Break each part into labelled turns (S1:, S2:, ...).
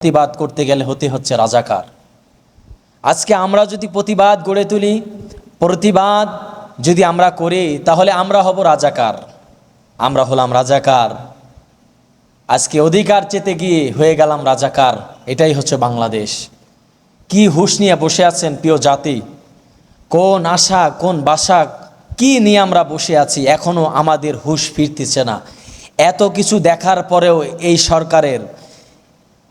S1: প্রতিবাদ করতে গেলে হতে হচ্ছে রাজাকার। আজকে আমরা যদি প্রতিবাদ গড়ে তুলি, প্রতিবাদ যদি আমরা করি, তাহলে আমরা হব রাজাকার। আমরা হলাম রাজাকার। আজকে অধিকার চেতে গিয়ে হয়ে গেলাম রাজাকার। এটাই হচ্ছে বাংলাদেশ। কি হুঁশ নিয়ে বসে আছেন প্রিয় জাতি? কোন আশা, কোন বাসা, কি নিয়ে আমরা বসে আছি? এখনও আমাদের হুঁশ ফিরতেছে না। এত কিছু দেখার পরেও এই সরকারের,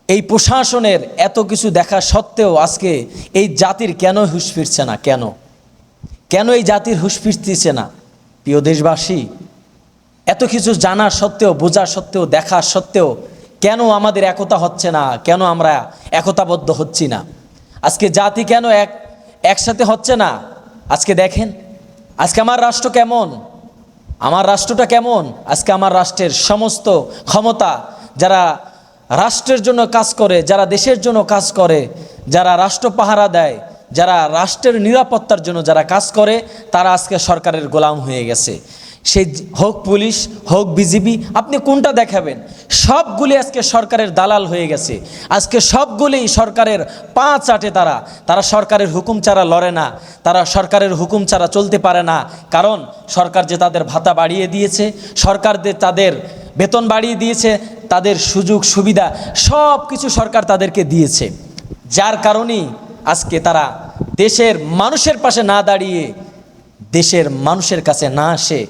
S1: এই প্রশাসনের এত কিছু দেখা সত্ত্বেও আজকে এই জাতির কেন হুঁশ ফিরছে না? কেন এই জাতির হুঁশ ফিরতেছে না? প্রিয় দেশবাসী, এত কিছু জানা সত্ত্বেও, বোঝা সত্ত্বেও, দেখা সত্ত্বেও কেন আমাদের একতা হচ্ছে না? কেন আমরা একতাবদ্ধ হচ্ছি না? আজকে জাতি কেন একসাথে হচ্ছে না? আজকে দেখেন, আজকে আমার রাষ্ট্র কেমন, আমার রাষ্ট্রটা কেমন? আজকে আমার রাষ্ট্রের সমস্ত ক্ষমতা, যারা রাষ্ট্রের জন্য কাজ করে, যারা দেশের জন্য কাজ করে, যারা রাষ্ট্র পাহারা দেয়, যারা রাষ্ট্রের নিরাপত্তার জন্য যারা কাজ করে, তারা আজকে সরকারের গোলাম হয়ে গেছে। সেই হোক পুলিশ, হোক বিজিবি, আপনি কোনটা দেখাবেন? সবগুলি আজকে সরকারের দালাল হয়ে গেছে। আজকে সবগুলি সরকারের পা চাটে। তারা সরকারের হুকুম ছাড়া লড়ে না, তারা সরকারের হুকুম ছাড়া চলতে পারে না। কারণ সরকার যে তাদের ভাতা বাড়িয়ে দিয়েছে, সরকার যে তাদের বেতন বাড়িয়ে দিয়েছে, তাদের সুযোগ সুবিধা সব কিছু সরকার তাদেরকে দিয়েছে। যার কারণেই আজকে তারা দেশের মানুষের পাশে না দাঁড়িয়ে, দেশের মানুষের কাছে না আসে,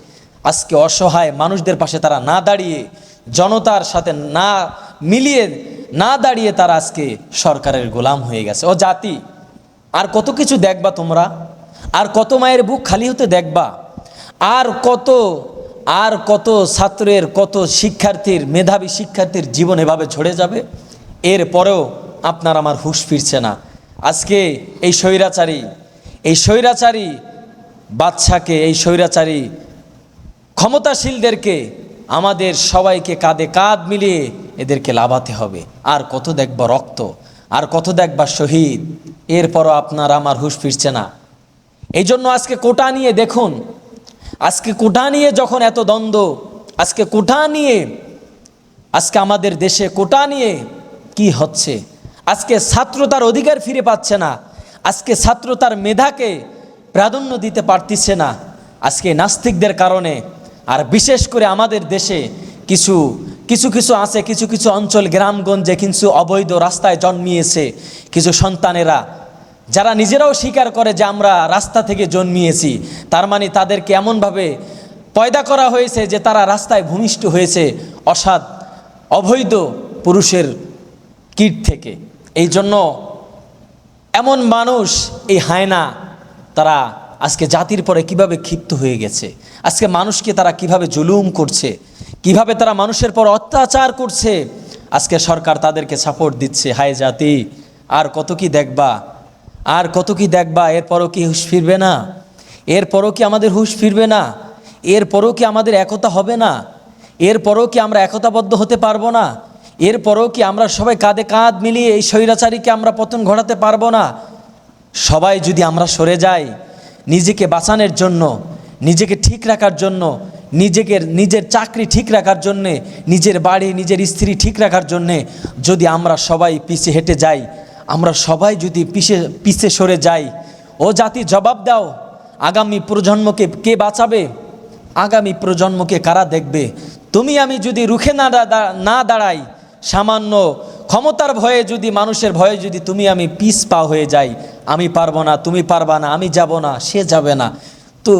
S1: আজকে অসহায় মানুষদের পাশে তারা না দাঁড়িয়ে, জনতার সাথে না মিলিয়ে, না দাঁড়িয়ে তারা আজকে সরকারের গোলাম হয়ে গেছে। ও জাতি, আর কত কিছু দেখবা তোমরা? আর কত মায়ের বুক খালি হতে দেখবা? আর কত ছাত্রের, কত শিক্ষার্থীর, মেধাবী শিক্ষার্থীর জীবন এভাবে ঝরে যাবে? এরপরেও আপনার আমার হুঁশ ফিরছে না। আজকে এই স্বৈরাচারী বাদশাকে, এই স্বৈরাচারী ক্ষমতাশীলদেরকে আমাদের সবাইকে কাঁধে কাঁধ মিলিয়ে এদেরকে লাভাতে হবে। আর কত দেখবা রক্ত, আর কত দেখবা শহীদ? এরপরও আপনার আমার হুঁশ ফিরছে না। এই জন্য আজকে কোটা নিয়ে দেখুন, আজকে কোটা নিয়ে যখন এত দ্বন্দ্ব, আজকে কোটা নিয়ে, আজকে আমাদের দেশে কোটা নিয়ে কি হচ্ছে? আজকে ছাত্র তার অধিকার ফিরে পাচ্ছে না, আজকে ছাত্র তার মেধাকে প্রাধান্য দিতে পারতেছে না। আজকে নাস্তিকদের কারণে, আর বিশেষ করে আমাদের দেশে কিছু আছে, কিছু অঞ্চল গ্রামগঞ্জে কিছু অবৈধ রাস্তায় জন্মিয়েছে কিছু সন্তানেরা, যারা নিজেরাও স্বীকার করে যে আমরা রাস্তা থেকে জন্মিয়েছি। তার মানে তাদেরকে এমনভাবে পয়দা করা হয়েছে যে তারা রাস্তায় ভূমিষ্ঠ হয়েছে অসৎ অবৈধ পুরুষের কীট থেকে। এই জন্য এমন মানুষ, এই হায়না, তারা আজকে জাতির পরে কিভাবে ক্ষিপ্ত হয়ে গেছে, আজকে মানুষকে তারা কিভাবে জুলুম করছে, কিভাবে তারা মানুষের পর অত্যাচার করছে, আজকে সরকার তাদেরকে সাপোর্ট দিচ্ছে। হায় জাতি, আর কত কি দেখবা, আর কত কি দেখবা? এরপরও কি হুঁশ ফিরবে না? এরপরও কি আমাদের হুঁশ ফিরবে না? এরপরও কি আমাদের একতা হবে না? এরপরও কি আমরা একতাবদ্ধ হতে পারবো না? এরপরও কি আমরা সবাই কাঁধে কাঁধ মিলিয়ে এই স্বৈরাচারীকে আমরা পতন ঘটাতে পারবো না? সবাই যদি আমরা সরে যাই, নিজেকে বাঁচানোর জন্য, নিজেকে ঠিক রাখার জন্য, নিজের চাকরি ঠিক রাখার জন্যে, নিজের বাড়ি, নিজের স্ত্রী ঠিক রাখার জন্যে যদি আমরা সবাই পিছে হেঁটে যাই, আমরা সবাই যদি পিছে সরে যাই, ও জাতি জবাব দাও, আগামী প্রজন্মকে কে বাঁচাবে? আগামী প্রজন্মকে কারা দেখবে? তুমি আমি যদি রুখে না দাঁড়াই, সামান্য ক্ষমতার ভয়ে যদি, মানুষের ভয়ে যদি তুমি আমি পিছ পা হয়ে যাই, আমি পারবো না, তুমি পারবা না, আমি যাব না, সে যাবে না, তো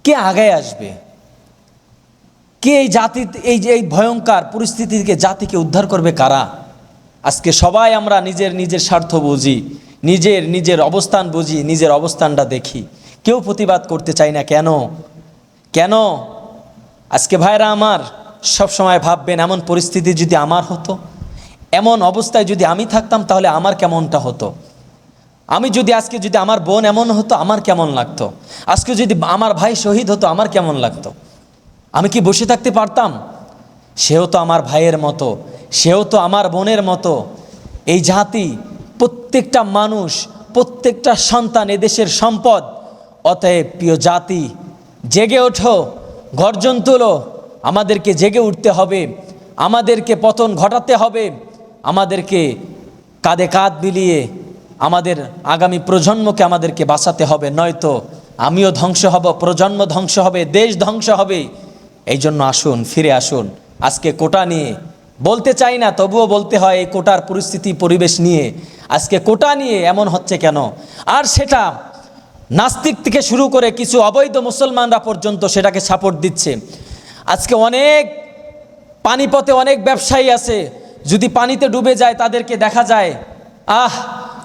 S1: কে আগে আসবে? কে এই জাতি, এই ভয়ঙ্কর পরিস্থিতি থেকে জাতিকে উদ্ধার করবে? কারা? আজকে সবাই আমরা নিজের স্বার্থ বুঝি, নিজের অবস্থান বুঝি, নিজের অবস্থানটা দেখি, কেউ প্রতিবাদ করতে চাই না। কেন? আজকে ভাইরা আমার, সব সময় ভাববেন, এমন পরিস্থিতি যদি আমার হতো, এমন অবস্থায় যদি আমি থাকতাম, তাহলে আমার কেমনটা হতো? আজকে যদি আমার বোন এমন হতো, আমার কেমন লাগতো? আজকে যদি আমার ভাই শহীদ হতো, আমার কেমন লাগতো? আমি কি বসে থাকতে পারতাম? সেও তো আমার ভাইয়ের মতো, সেও তো আমার বোনের মতো। এই জাতি, প্রত্যেকটা মানুষ, প্রত্যেকটা সন্তান এদেশের সম্পদ। অতএব প্রিয় জাতি, জেগে ওঠো, গর্জন তোলো। আমাদেরকে জেগে উঠতে হবে, আমাদেরকে পতন ঘটাতে হবে। আমাদেরকে কাঁধে কাঁধ মিলিয়ে আমাদের আগামী প্রজন্মকে আমাদেরকে বাঁচাতে হবে, নয়তো আমিও ধ্বংস হব, প্রজন্ম ধ্বংস হবে, দেশ ধ্বংস হবে। এই জন্য আসুন, ফিরে আসুন। আজকে কোটা নিয়ে বলতে চাই না, তবুও বলতে হয়, এই কোটার পরিস্থিতি পরিবেশ নিয়ে আজকে কোটা নিয়ে এমন হচ্ছে কেন? আর সেটা নাস্তিক থেকে শুরু করে কিছু অবৈধ মুসলমানরা পর্যন্ত সেটাকে সাপোর্ট দিচ্ছে। আজকে অনেক পানিপথে অনেক ব্যবসায়ী আছে, যদি পানিতে ডুবে যায় তাদেরকে দেখা যায়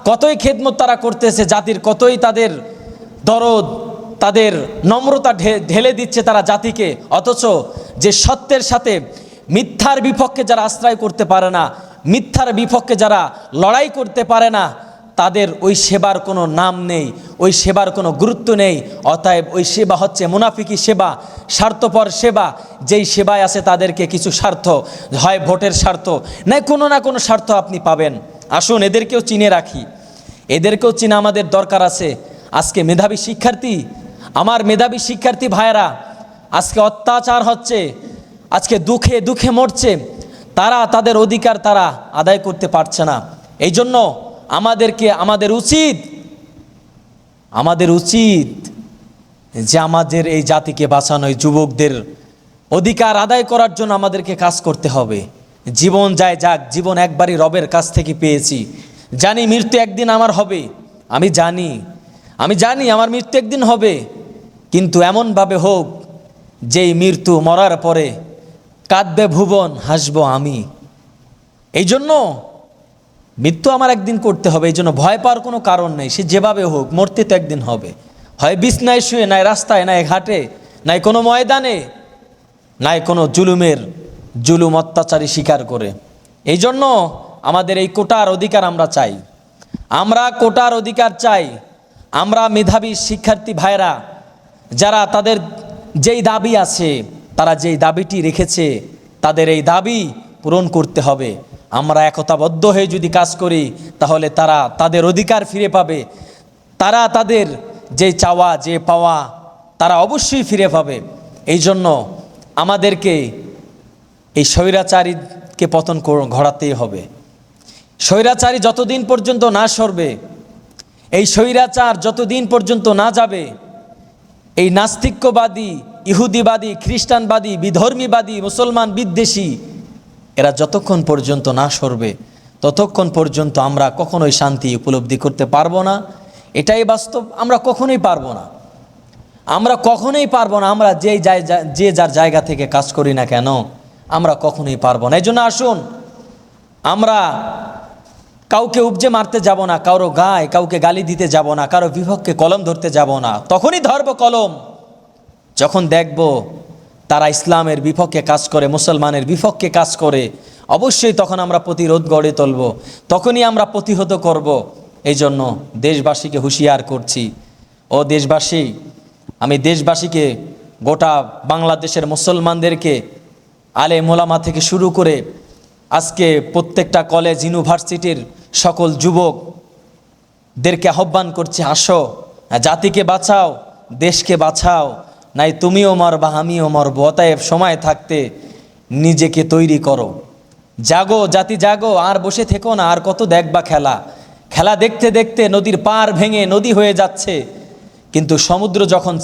S1: কতই খেদমত তারা করতেছে জাতির, কতই তাদের দরদ, তাদের নম্রতা ঢেলে দিচ্ছে তারা জাতিকে। অথচ যে সত্যের সাথে মিথ্যার বিপক্ষে যারা আশ্রয় করতে পারে না, মিথ্যার বিপক্ষে যারা লড়াই করতে পারে না, তাদের ওই সেবার কোনো নাম নেই, ওই সেবার কোনো গুরুত্ব নেই। অতএব ওই সেবা হচ্ছে মুনাফিকি সেবা, স্বার্থপর সেবা। যেই সেবায় আছে তাদেরকে কিছু স্বার্থ, হয় ভোটের স্বার্থ, না কোনো স্বার্থ আপনি পাবেন। আসুন এদেরকেও চিনে রাখি, এদেরকেও চিনা আমাদের দরকার আছে। আজকে মেধাবী শিক্ষার্থী, আমার মেধাবী শিক্ষার্থী ভাইয়েরা আজকে অত্যাচার হচ্ছে, আজকে দুঃখে দুঃখে মরছে, তারা তাদের অধিকার তারা আদায় করতে পারছে না। এই জন্য আমাদের উচিত যে আমাদের এই জাতিকে বাঁচানো, এই যুবকদের অধিকার আদায় করার জন্য আমাদেরকে কাজ করতে হবে। জীবন যায় যাক, জীবন একবারই রবের কাছ থেকে পেয়েছি, জানি মৃত্যু একদিন আমার হবে, আমি জানি আমার মৃত্যু একদিন হবে, কিন্তু এমনভাবে হোক যেই মৃত্যু মরার পরে কাঁদবে ভুবন, হাসবো আমি। এই জন্য মৃত্যু আমার একদিন করতে হবে, এই জন্য ভয় পাওয়ার কোনো কারণ নেই। সে যেভাবে হোক মরতে তো একদিন হবে, হয় বিছনায় শুয়ে, নাই রাস্তায়, নাই ঘাটে, নাই কোনো ময়দানে, নাই কোনো জুলুম অত্যাচারী স্বীকার করে। এই জন্য আমাদের এই কোটার অধিকার আমরা চাই, আমরা মেধাবী শিক্ষার্থী ভাইরা যারা তাদের যেই দাবি আছে, তারা যেই দাবিটি রেখেছে, তাদের এই দাবি পূরণ করতে হবে। আমরা একতাবদ্ধ হয়ে যদি কাজ করি তাহলে তারা তাদের অধিকার ফিরে পাবে, তারা তাদের যে চাওয়া যে পাওয়া তারা অবশ্যই ফিরে পাবে। এই জন্য আমাদেরকে এই স্বৈরাচারীকে পতন ঘটাতেই হবে। স্বৈরাচারী যতদিন পর্যন্ত না সরবে, এই স্বৈরাচার যতদিন পর্যন্ত না যাবে, এই নাস্তিক্যবাদী, ইহুদিবাদী, খ্রিস্টানবাদী, বিধর্মীবাদী, মুসলমান বিদ্বেষী এরা যতক্ষণ পর্যন্ত না সরবে ততক্ষণ পর্যন্ত আমরা কখনোই শান্তি উপলব্ধি করতে পারবো না। এটাই বাস্তব, আমরা কখনোই পারবো না। আমরা যে যার জায়গা থেকে কাজ করি না কেন, আমরা কখনোই পারবো না। এই জন্য আসুন, আমরা কাউকে উপজে মারতে যাব না, কাউকে গালি দিতে যাব না, কারো বিপক্ষে কলম ধরতে যাব না। তখনই ধরব কলম যখন দেখব তারা ইসলামের বিপক্ষে কাজ করে, মুসলমানের বিপক্ষে কাজ করে, অবশ্যই তখন আমরা প্রতিরোধ গড়ে তুলব, তখনই আমরা প্রতিহত করব। এই জন্য দেশবাসীকে হুঁশিয়ার করছি, ও দেশবাসী, আমি দেশবাসীকে, গোটা বাংলাদেশের মুসলমানদেরকে, আলেম ওলামা থেকে শুরু করে আজকে প্রত্যেকটা কলেজ ইউনিভার্সিটির সকল যুবকদেরকে আহ্বান করছি, আসো, জাতিকে বাঁচাও, দেশকে বাঁচাও, নাই তুমিও মরবা আমিও মরব। অতএব সময় থাকতে নিজেকে তৈরি করো, জাগো জাতি জাগো, আর বসে থেকো না। আর কত দেখবা খেলা দেখতে দেখতে নদীর পার ভেঙে নদী হয়ে যাচ্ছে, কিন্তু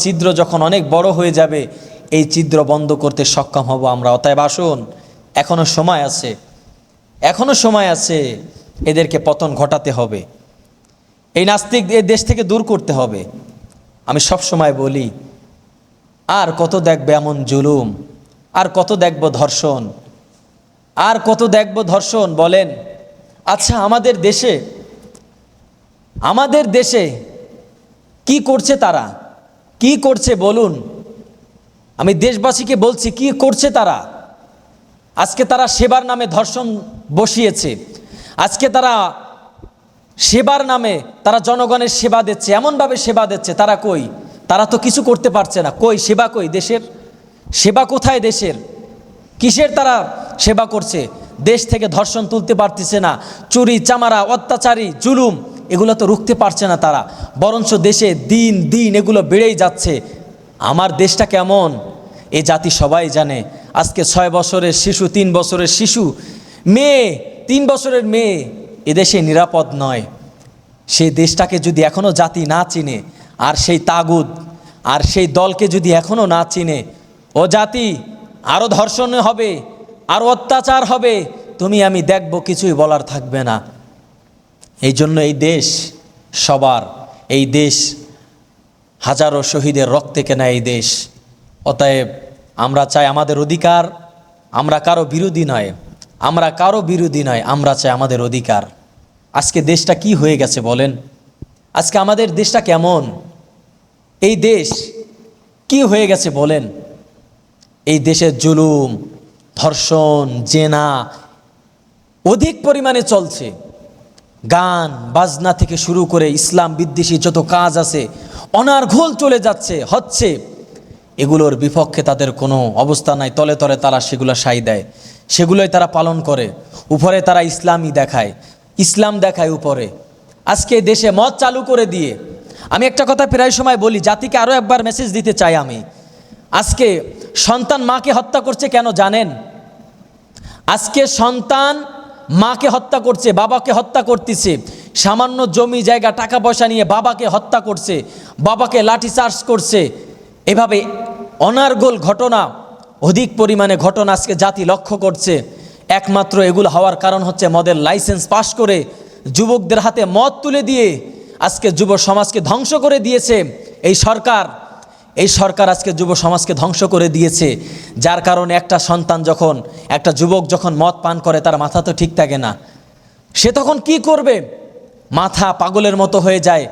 S1: ছিদ্র যখন অনেক বড় হয়ে যাবে, এই ছিদ্র বন্ধ করতে সক্ষম হব আমরা। অতএব আসুন, এখনো সময় আছে, এদেরকে পতন ঘটাতে হবে, এই নাস্তিক এই দেশ থেকে দূর করতে হবে। আমি সব সময় বলি, আর কত দেখবে এমন জুলুম, আর কত দেখব ধর্ষণ, বলেন। আচ্ছা, আমাদের দেশে কি করছে তারা, কি করছে বলুন? আমি দেশবাসীকে বলছি, কি করছে তারা? আজকে তারা সেবার নামে ধর্ষণ বসিয়েছে, আজকে তারা সেবার নামে তারা জনগণের সেবা দিচ্ছে, এমনভাবে সেবা দিচ্ছে, তারা তো কিছু করতে পারছে না। সেবা দেশের সেবা কোথায়? দেশের কিসের তারা সেবা করছে? দেশ থেকে ধর্ষণ তুলতে পারতেছে না, চুরি চামারা, অত্যাচারী, জুলুম, এগুলো তো রুখতে পারছে না তারা, বরঞ্চ দেশে দিন দিন এগুলো বেড়েই যাচ্ছে। আমার দেশটা কেমন এ জাতি সবাই জানে। আজকে 6 বছরের শিশু, 3 বছরের শিশু, মেয়ে 3 বছরের মেয়ে এদেশে নিরাপদ নয়। সেই দেশটাকে যদি এখনও জাতি না চিনে, আর সেই তাগুত আর সেই দলকে যদি এখনও না চিনে, ও জাতি আরও ধর্ষণ হবে, আরও অত্যাচার হবে, তুমি আমি দেখব, কিছুই বলার থাকবে না। এই জন্য এই দেশ সবার, এই দেশ হাজারো শহীদের রক্তে কেনা এই দেশ। অতএব আমরা চাই আমাদের অধিকার, আমরা কারো বিরোধী নয়, আমরা কারো বিরোধী নয়, আমরা চাই আমাদের অধিকার। আজকে দেশটা কি হয়ে গেছে বলেন? আজকে আমাদের দেশটা কেমন? এই দেশ কি হয়ে গেছে বলেন? এই দেশের জুলুম, ধর্ষণ, জেনা অধিক পরিমাণে চলছে। গান বাজনা থেকে শুরু করে ইসলাম বিদ্বেষী যত কাজ আছে অনার্ঘোল চলে যাচ্ছে, হচ্ছে। এগুলোর বিপক্ষে তাদের কোনো অবস্থা নাই। তলে তলে তারা সেগুলো সাই দেয়, সেগুলোই তারা পালন করে। উপরে তারা ইসলামই দেখায়, ইসলাম দেখায় উপরে। আজকে দেশে মদ চালু করে দিয়ে, আমি একটা কথা প্রায় সময় বলি, জাতিকে আরও একবার মেসেজ দিতে চাই আমি। আজকে সন্তান মাকে হত্যা করছে কেন জানেন? আজকে সন্তান মাকে হত্যা করছে, বাবাকে হত্যা করতেছে। সামান্য জমি জায়গা টাকা পয়সা নিয়ে বাবাকে হত্যা করছে, বাবাকে লাঠিচার্জ করছে। এভাবে অনার্গল ঘটনা, অধিক পরিমাণে ঘটনা আজকে জাতি লক্ষ্য করছে। একমাত্র এগুলো হওয়ার কারণ হচ্ছে মদের লাইসেন্স পাশ করে যুবকদের হাতে মদ তুলে দিয়ে আজকে যুব সমাজকে ধ্বংস করে দিয়েছে এই সরকার। এই সরকার আজকে যুব সমাজকে ধ্বংস করে দিয়েছে। যার কারণে একটা সন্তান যখন, একটা যুবক যখন মদ পান করে, তার মাথা তো ঠিক থাকে না। সে তখন কি করবে? মাথা পাগলের মতো হয়ে যায়।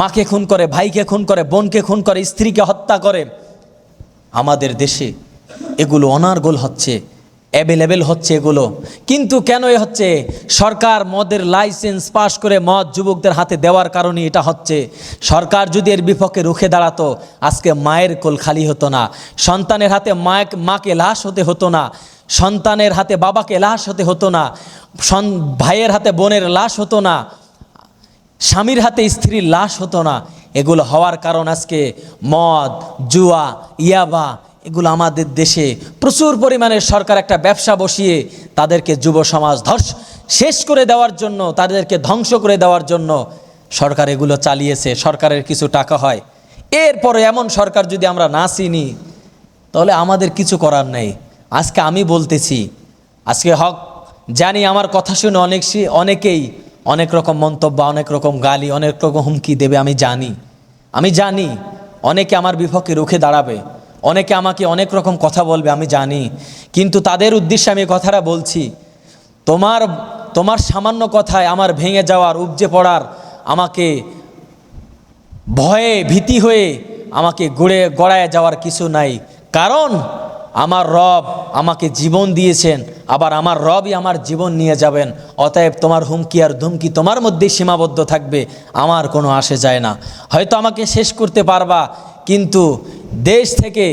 S1: মাকে খুন করে, ভাইকে খুন করে, বোনকে খুন করে, স্ত্রীকে হত্যা করে। আমাদের দেশে এগুলো অনার্গল হচ্ছে, অ্যাভেলেবেল হচ্ছে এগুলো। কিন্তু কেন এ হচ্ছে? সরকার মদের লাইসেন্স পাশ করে মদ যুবকদের হাতে দেওয়ার কারণে এটা হচ্ছে। সরকার যদি এর বিপক্ষে রুখে দাঁড়াতো, আজকে মায়ের কোল খালি হতো না, সন্তানের হাতে মাকে লাশ হতে হতো না, সন্তানের হাতে বাবাকে লাশ হতে হতো না, ভাইয়ের হাতে বোনের লাশ হতো না, স্বামীর হাতে স্ত্রীর লাশ হতো না। এগুলো হওয়ার কারণ আজকে মদ, জুয়া, ইয়াবা, এগুলো আমাদের দেশে প্রচুর পরিমাণে সরকার একটা ব্যবসা বসিয়ে তাদেরকে যুব সমাজ শেষ করে দেওয়ার জন্য, তাদেরকে ধ্বংস করে দেওয়ার জন্য সরকার এগুলো চালিয়েছে। সরকারের কিছু টাকা হয়। এরপরে এমন সরকার যদি আমরা না চিনি, তাহলে আমাদের কিছু করার নেই। আজকে আমি বলতেছি, আজকে হক জানি, আমার কথা শুনে অনেকেই অনেক রকম মন্তব্য, অনেক রকম গালি, অনেক রকম হুমকি দেবে। আমি জানি অনেকে আমার বিপক্ষে রুখে দাঁড়াবে, অনেকে আমাকে অনেক রকম কথা বলবে, আমি জানি। কিন্তু তাদের উদ্দেশ্যে আমি কথাটা বলছি, তোমার সামান্য কথায় আমার ভেঙে যাওয়ার, উপজে পড়ার, আমাকে ভয়ে ভীতি হয়ে আমাকে গড়ায় যাওয়ার কিছু নাই। কারণ আমার রব আমাকে জীবন দিয়েছেন, আবার আমার রবই আমার জীবন নিয়ে যাবেন। অতএব তোমার হুমকি আর ধুমকি তোমার মধ্যেই সীমাবদ্ধ থাকবে, আমার কোনো আসে যায় না। হয়তো আমাকে শেষ করতে পারবা, কিন্তু দেশ থেকে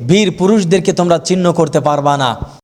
S1: বীর পুরুষদেরকে তোমরা চিহ্ন করতে পারবা না।